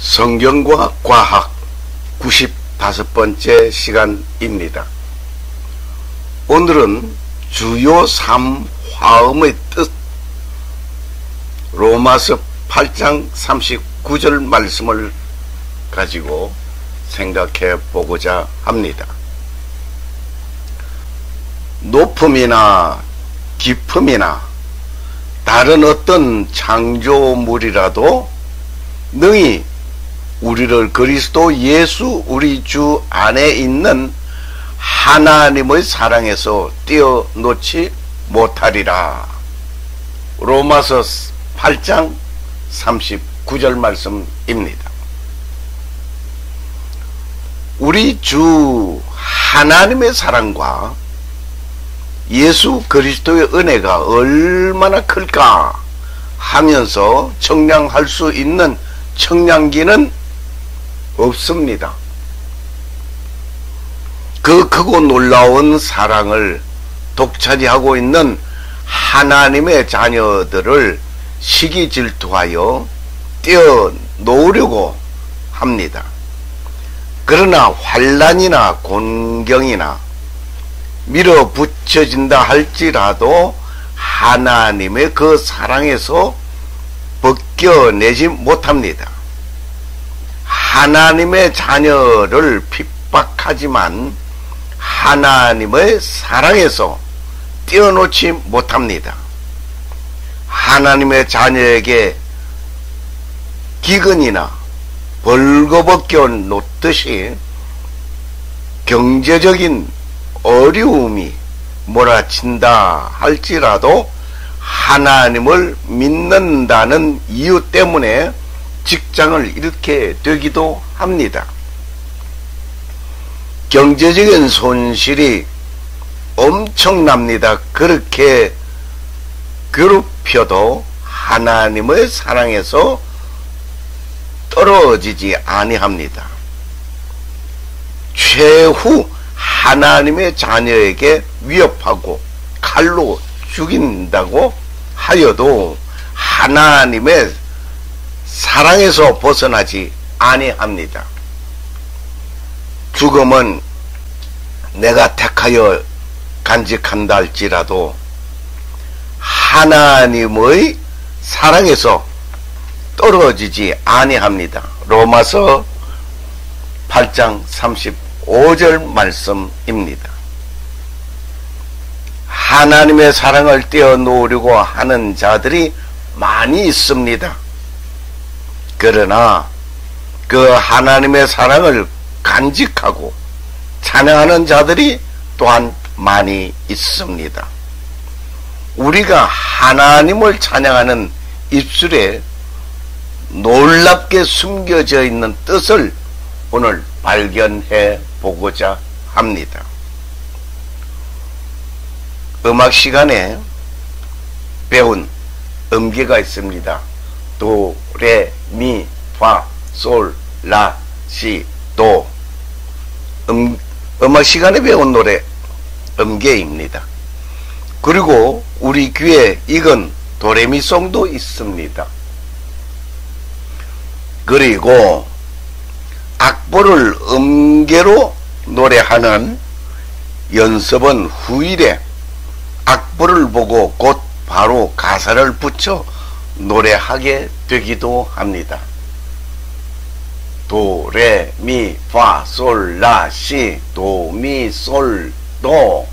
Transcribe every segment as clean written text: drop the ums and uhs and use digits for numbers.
성경과 과학 95번째 시간입니다. 오늘은 주요 3화음의 뜻 로마서 8장 39절 말씀을 가지고 생각해 보고자 합니다. 높음이나 깊음이나 다른 어떤 창조물이라도 능히 우리를 그리스도 예수 우리 주 안에 있는 하나님의 사랑에서 떼어놓지 못하리라. 로마서 8장 39절 말씀입니다. 우리 주 하나님의 사랑과 예수 그리스도의 은혜가 얼마나 클까 하면서 청량할 수 있는 청량기는 없습니다. 그 크고 놀라운 사랑을 독차지하고 있는 하나님의 자녀들을 시기 질투하여 떼어놓으려고 합니다. 그러나 환난이나 곤경이나 밀어붙여진다 할지라도 하나님의 그 사랑에서 벗겨내지 못합니다. 하나님의 자녀를 핍박하지만 하나님의 사랑에서 떼어놓지 못합니다. 하나님의 자녀에게 기근이나 벌거벗겨 놓듯이 경제적인 어려움이 몰아친다 할지라도 하나님을 믿는다는 이유 때문에 직장을 잃게 되기도 합니다. 경제적인 손실이 엄청납니다. 그렇게 괴롭혀도 하나님의 사랑에서 떨어지지 아니합니다. 최후 하나님의 자녀에게 위협하고 칼로 죽인다고 하여도 하나님의 사랑에서 벗어나지 아니합니다. 죽음은 내가 택하여 간직한다 할지라도 하나님의 사랑에서 떨어지지 아니합니다. 로마서 8장 35절 말씀입니다. 하나님의 사랑을 떼어놓으려고 하는 자들이 많이 있습니다. 그러나 그 하나님의 사랑을 간직하고 찬양하는 자들이 또한 많이 있습니다. 우리가 하나님을 찬양하는 입술에 놀랍게 숨겨져 있는 뜻을 오늘 발견해 보고자 합니다. 음악 시간에 배운 음계가 있습니다. 도, 레, 미, 파, 솔, 라, 시, 도. 음악 시간에 배운 노래 음계입니다. 그리고 우리 귀에 익은 도레미송도 있습니다. 그리고 악보를 음계로 노래하는 연습은 후일에 악보를 보고 곧 바로 가사를 붙여 노래하게 되기도 합니다. 도, 레, 미, 파, 솔, 라, 시, 도, 미, 솔, 도,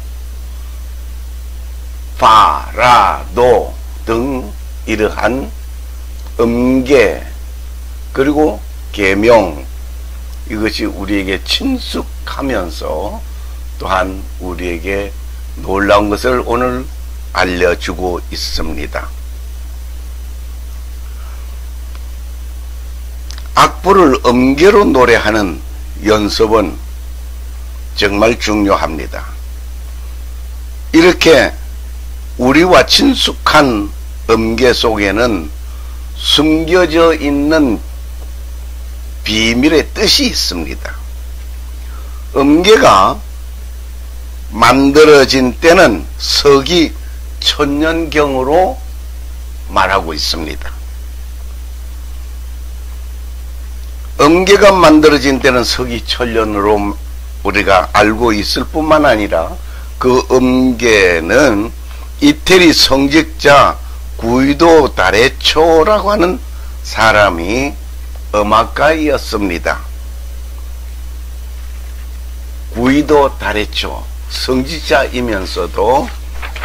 파, 라, 도 등 이러한 음계 그리고 계명 이것이 우리에게 친숙하면서 또한 우리에게 놀라운 것을 오늘 알려주고 있습니다. 악보를 음계로 노래하는 연습은 정말 중요합니다. 이렇게 우리와 친숙한 음계 속에는 숨겨져 있는 비밀의 뜻이 있습니다. 음계가 만들어진 때는 서기 천년경으로 말하고 있습니다. 음계가 만들어진 때는 서기천년으로 우리가 알고 있을 뿐만 아니라 그 음계는 이태리 성직자 구이도 다레초라고 하는 사람이 음악가이었습니다. 구이도 다레초, 성직자이면서도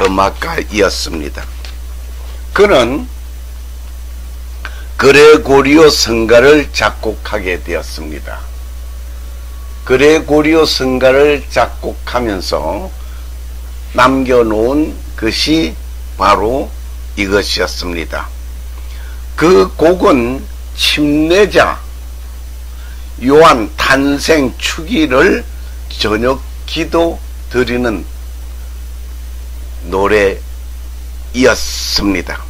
음악가이었습니다. 그는 그레고리오 성가를 작곡하게 되었습니다. 그레고리오 성가를 작곡하면서 남겨놓은 것이 바로 이것이었습니다. 그 곡은 침례자 요한 탄생 축일을 저녁 기도 드리는 노래였습니다.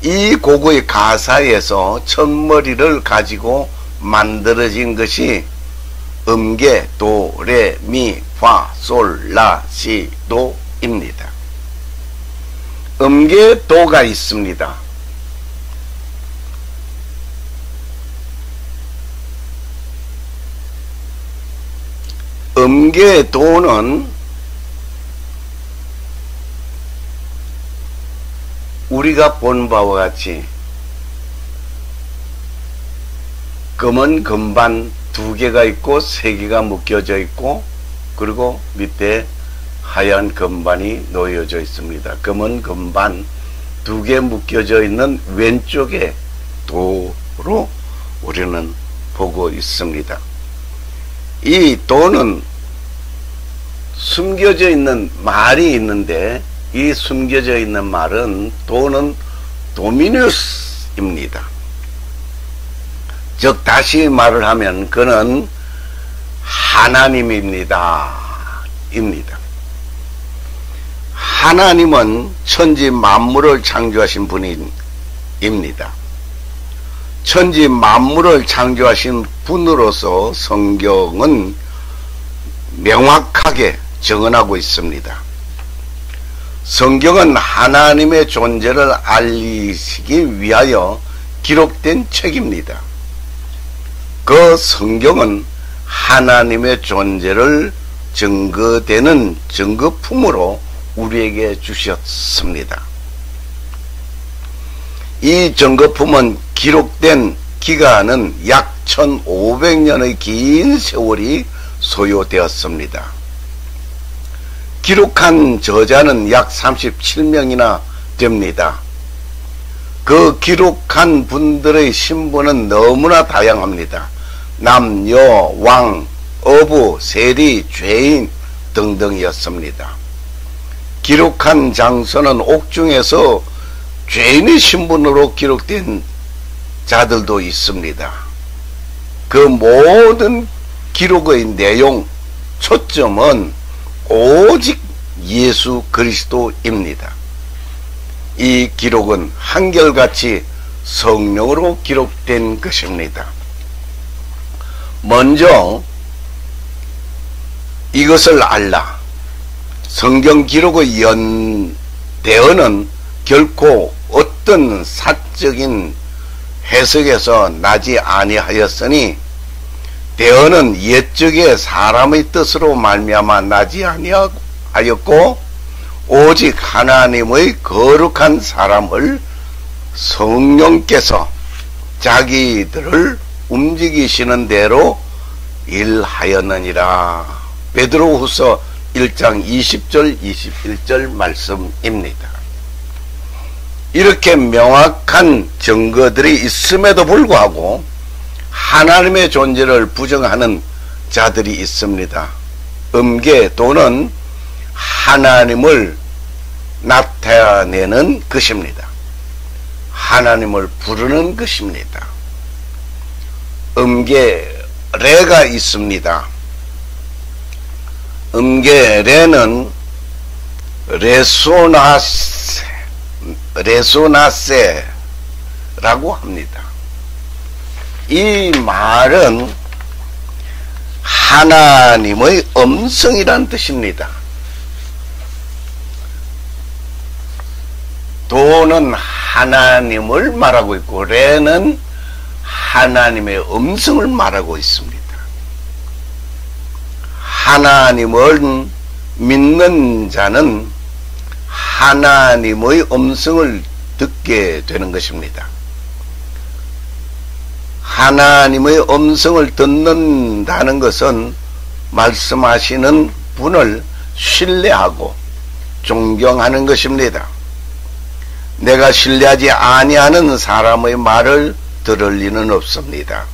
이 곡의 가사에서 첫머리를 가지고 만들어진 것이 음계 도 레 미 파 솔 라 시 도입니다. 음계 도가 있습니다. 음계 도는 우리가 본 바와 같이 검은 금반 2개가 있고 3개가 묶여져 있고 그리고 밑에 하얀 금반이 놓여져 있습니다. 검은 금반 2개 묶여져 있는 왼쪽에 도로 우리는 보고 있습니다. 이 도는 숨겨져 있는 말이 있는데 이 숨겨져 있는 말은 도는 도미누스입니다. 즉 다시 말을 하면 그는 하나님입니다. 하나님은 천지 만물을 창조하신 분입니다. 천지 만물을 창조하신 분으로서 성경은 명확하게 증언하고 있습니다. 성경은 하나님의 존재를 알리시기 위하여 기록된 책입니다. 그 성경은 하나님의 존재를 증거되는 증거품으로 우리에게 주셨습니다. 이 증거품은 기록된 기간은 약 1500년의 긴 세월이 소요되었습니다. 기록한 저자는 약 37명이나 됩니다. 그 기록한 분들의 신분은 너무나 다양합니다. 남녀, 왕, 어부, 세리, 죄인 등등이었습니다. 기록한 장소는 옥중에서 죄인의 신분으로 기록된 자들도 있습니다. 그 모든 기록의 내용, 초점은 오직 예수 그리스도입니다. 이 기록은 한결같이 성령으로 기록된 것입니다. 먼저 이것을 알라. 성경 기록의 대언은 결코 어떤 사적인 해석에서 나지 아니하였으니 대언은 옛적의 사람의 뜻으로 말미암아 나지 아니하였고 오직 하나님의 거룩한 사람을 성령께서 자기들을 움직이시는 대로 일하였느니라. 베드로후서 1장 20절 21절 말씀입니다. 이렇게 명확한 증거들이 있음에도 불구하고 하나님의 존재를 부정하는 자들이 있습니다. 음계 또는 하나님을 나타내는 것입니다. 하나님을 부르는 것입니다. 음계레가 있습니다. 음계레는 레소나세라고 합니다. 이 말은 하나님의 음성이란 뜻입니다. 도는 하나님을 말하고 있고 레는 하나님의 음성을 말하고 있습니다. 하나님을 믿는 자는 하나님의 음성을 듣게 되는 것입니다. 하나님의 음성을 듣는다는 것은 말씀하시는 분을 신뢰하고 존경하는 것입니다. 내가 신뢰하지 아니하는 사람의 말을 들을 리는 없습니다.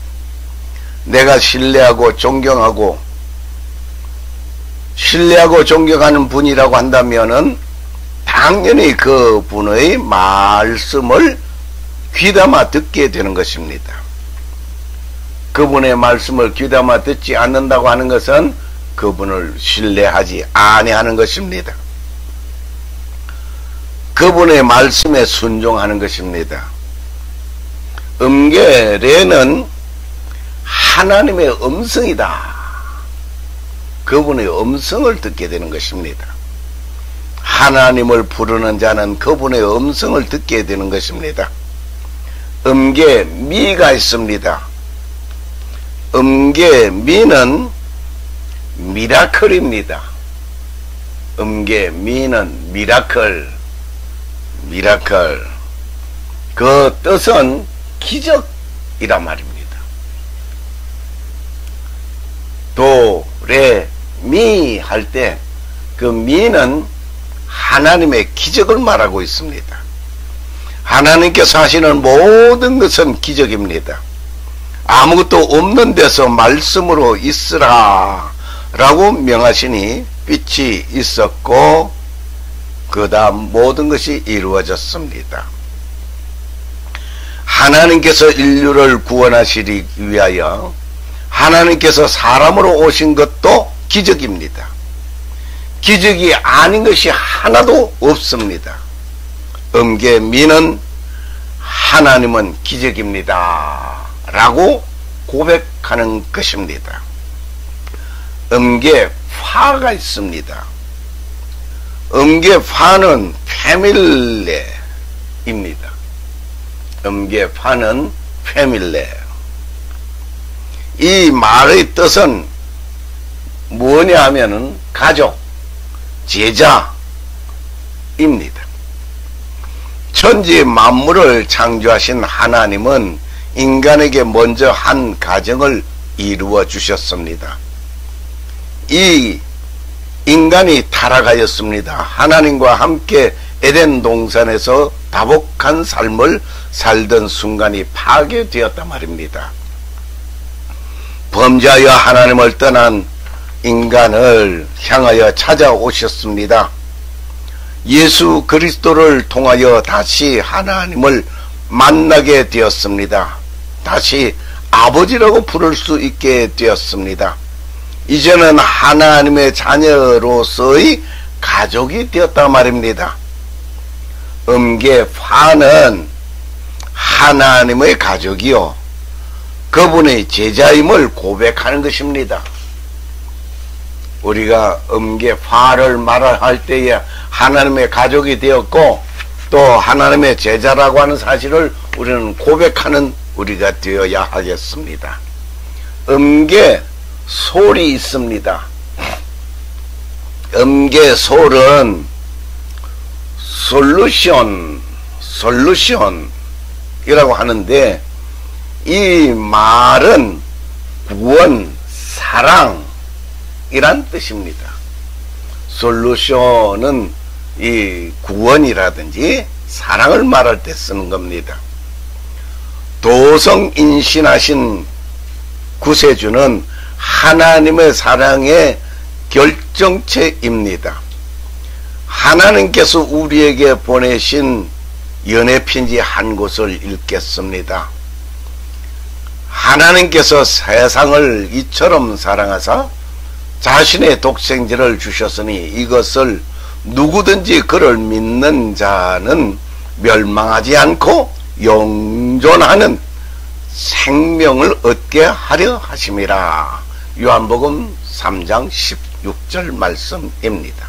내가 신뢰하고 존경하는 분이라고 한다면은 당연히 그 분의 말씀을 귀담아 듣게 되는 것입니다. 그분의 말씀을 귀담아 듣지 않는다고 하는 것은 그분을 신뢰하지 아니하는 것입니다. 그분의 말씀에 순종하는 것입니다. 음계례는 하나님의 음성이다. 그분의 음성을 듣게 되는 것입니다. 하나님을 부르는 자는 그분의 음성을 듣게 되는 것입니다. 음계미가 있습니다. 음계미는 미라클입니다. 음계미는 미라클. 그 뜻은 기적이란 말입니다. 도, 레, 미 할 때 그 미는 하나님의 기적을 말하고 있습니다. 하나님께서 하시는 모든 것은 기적입니다. 아무것도 없는 데서 말씀으로 있으라 라고 명하시니 빛이 있었고 그 다음 모든 것이 이루어졌습니다. 하나님께서 인류를 구원하시기 위하여 하나님께서 사람으로 오신 것도 기적입니다. 기적이 아닌 것이 하나도 없습니다. 음계미는 하나님은 기적입니다 라고 고백하는 것입니다. 음계파가 있습니다. 음계파는 패밀레입니다. 음계파는 패밀레. 이 말의 뜻은 뭐냐 하면은 가족, 제자입니다. 천지 만물을 창조하신 하나님은 인간에게 먼저 한 가정을 이루어 주셨습니다. 이 인간이 타락하였습니다. 하나님과 함께 에덴 동산에서 다복한 삶을 살던 순간이 파괴되었단 말입니다. 범죄하여 하나님을 떠난 인간을 향하여 찾아오셨습니다. 예수 그리스도를 통하여 다시 하나님을 만나게 되었습니다. 다시 아버지라고 부를 수 있게 되었습니다. 이제는 하나님의 자녀로서의 가족이 되었단 말입니다. 음계파는 하나님의 가족이요 그분의 제자임을 고백하는 것입니다. 우리가 음계파를 말할 때에 하나님의 가족이 되었고 또 하나님의 제자라고 하는 사실을 우리는 고백하는 우리가 되어야 하겠습니다. 음계솔이 있습니다. 음계솔은 솔루션이라고 하는데 이 말은 구원, 사랑이란 뜻입니다. 솔루션은 이 구원이라든지 사랑을 말할 때 쓰는 겁니다. 도성인신하신 구세주는 하나님의 사랑의 결정체입니다. 하나님께서 우리에게 보내신 연애편지 한 곳을 읽겠습니다. 하나님께서 세상을 이처럼 사랑하사 자신의 독생자를 주셨으니 이것을 누구든지 그를 믿는 자는 멸망하지 않고 영존하는 생명을 얻게 하려 하심이라. 요한복음 3장 16절 말씀입니다.